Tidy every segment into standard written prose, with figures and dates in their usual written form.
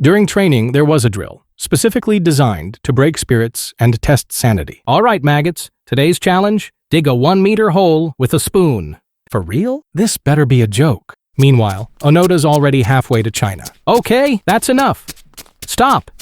During training, there was a drill, specifically designed to break spirits and test sanity. All right, maggots. Today's challenge? Dig a 1-meter hole with a spoon. For real? This better be a joke. Meanwhile, Onoda's already halfway to China. Okay, that's enough. Stop.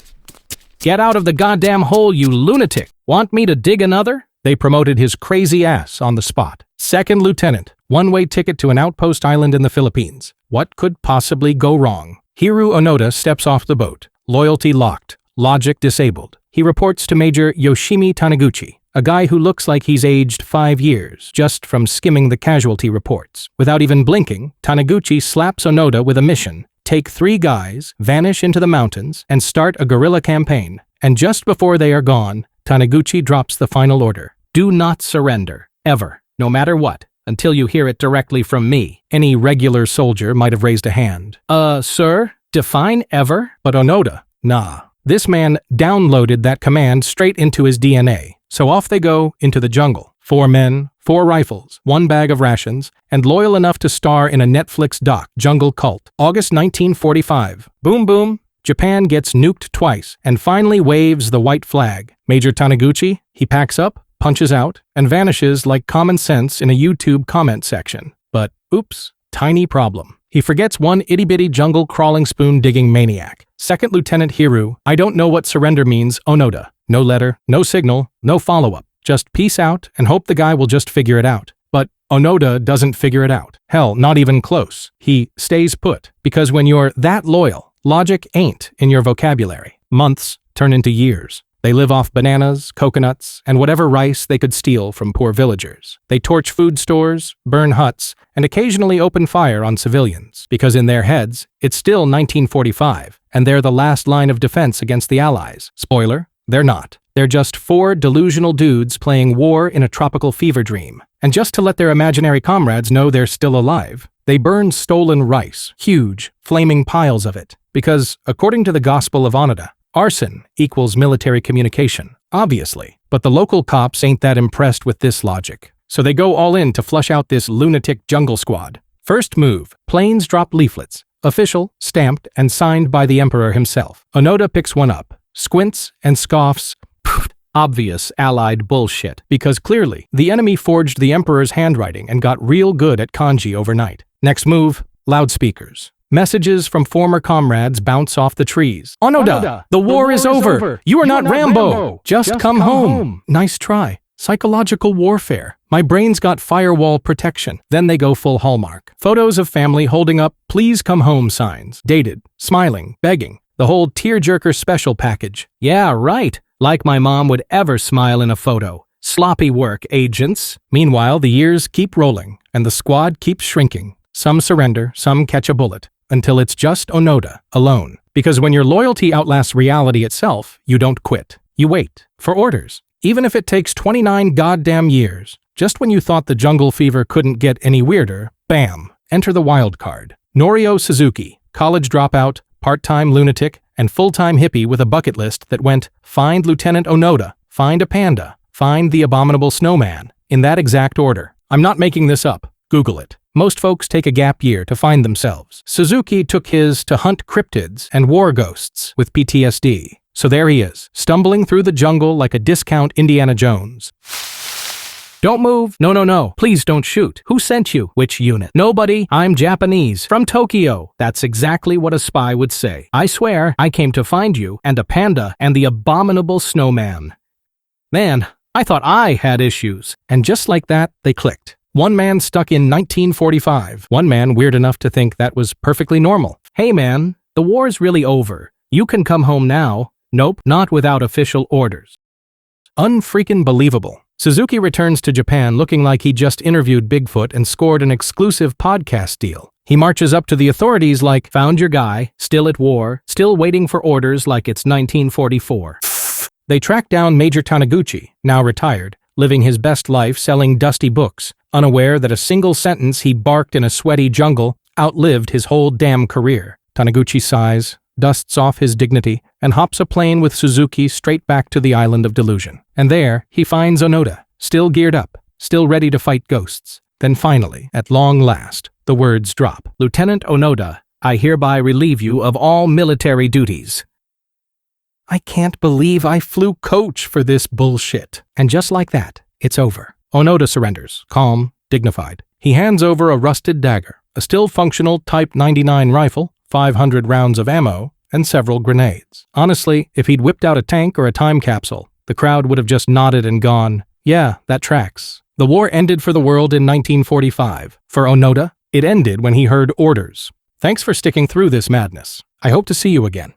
Get out of the goddamn hole, you lunatic. Want me to dig another? They promoted his crazy ass on the spot. Second lieutenant, one-way ticket to an outpost island in the Philippines. What could possibly go wrong? Hiroo Onoda steps off the boat, loyalty locked, logic disabled. He reports to Major Yoshimi Taniguchi, a guy who looks like he's aged 5 years just from skimming the casualty reports. Without even blinking, Taniguchi slaps Onoda with a mission: take 3 guys, vanish into the mountains, and start a guerrilla campaign. And just before they are gone, Taniguchi drops the final order: do not surrender, ever, no matter what, until you hear it directly from me. Any regular soldier might have raised a hand. Sir? Define ever? But Onoda, nah. This man downloaded that command straight into his DNA. So off they go into the jungle. 4 men, 4 rifles, 1 bag of rations, and loyal enough to star in a Netflix doc, Jungle Cult. August 1945. Boom boom. Japan gets nuked twice and finally waves the white flag. Major Taniguchi, he packs up, punches out, and vanishes like common sense in a YouTube comment section. But, oops, tiny problem. He forgets one itty-bitty jungle-crawling spoon-digging maniac. Second Lieutenant Hiroo, I don't know what surrender means, Onoda. No letter, no signal, no follow-up. Just peace out and hope the guy will just figure it out. But Onoda doesn't figure it out. Hell, not even close. He stays put. Because when you're that loyal, logic ain't in your vocabulary. Months turn into years. They live off bananas, coconuts, and whatever rice they could steal from poor villagers. They torch food stores, burn huts, and occasionally open fire on civilians, because in their heads, it's still 1945, and they're the last line of defense against the Allies. Spoiler, they're not. They're just 4 delusional dudes playing war in a tropical fever dream. And just to let their imaginary comrades know they're still alive, they burn stolen rice, huge, flaming piles of it, because, according to the Gospel of Onoda, arson equals military communication, obviously. But the local cops ain't that impressed with this logic. So they go all in to flush out this lunatic jungle squad. First move, planes drop leaflets. Official, stamped, and signed by the Emperor himself. Onoda picks one up, squints, and scoffs. Obvious Allied bullshit. Because clearly, the enemy forged the Emperor's handwriting and got real good at kanji overnight. Next move, loudspeakers. Messages from former comrades bounce off the trees. Onoda, the war is over. You are not Rambo. Just come home. Nice try. Psychological warfare. My brain's got firewall protection. Then they go full Hallmark. Photos of family holding up "Please come home" signs. Dated, smiling, begging. The whole tearjerker special package. Yeah, right. Like my mom would ever smile in a photo. Sloppy work, agents. Meanwhile, the years keep rolling, and the squad keeps shrinking. Some surrender, some catch a bullet. Until it's just Onoda, alone. Because when your loyalty outlasts reality itself, you don't quit. You wait. For orders. Even if it takes 29 goddamn years. Just when you thought the jungle fever couldn't get any weirder, bam, enter the wild card. Norio Suzuki, college dropout, part-time lunatic, and full-time hippie with a bucket list that went, find Lieutenant Onoda, find a panda, find the abominable snowman, in that exact order. I'm not making this up. Google it. Most folks take a gap year to find themselves. Suzuki took his to hunt cryptids and war ghosts with PTSD. So there he is, stumbling through the jungle like a discount Indiana Jones. Don't move. No. Please don't shoot. Who sent you? Which unit? Nobody. I'm Japanese. From Tokyo. That's exactly what a spy would say. I swear, I came to find you, and a panda, and the abominable snowman. Man, I thought I had issues. And just like that, they clicked. One man stuck in 1945. One man weird enough to think that was perfectly normal. Hey man, the war's really over. You can come home now. Nope, not without official orders. Unfreaking believable. Suzuki returns to Japan looking like he just interviewed Bigfoot and scored an exclusive podcast deal. He marches up to the authorities like, found your guy, still at war, still waiting for orders like it's 1944. They track down Major Taniguchi, now retired, living his best life selling dusty books, unaware that a single sentence he barked in a sweaty jungle outlived his whole damn career. Taniguchi sighs, dusts off his dignity, and hops a plane with Suzuki straight back to the island of delusion. And there, he finds Onoda, still geared up, still ready to fight ghosts. Then finally, at long last, the words drop. Lieutenant Onoda, I hereby relieve you of all military duties. I can't believe I flew coach for this bullshit. And just like that, it's over. Onoda surrenders, calm, dignified. He hands over a rusted dagger, a still functional Type 99 rifle, 500 rounds of ammo, and several grenades. Honestly, if he'd whipped out a tank or a time capsule, the crowd would have just nodded and gone, yeah, that tracks. The war ended for the world in 1945. For Onoda, it ended when he heard orders. Thanks for sticking through this madness. I hope to see you again.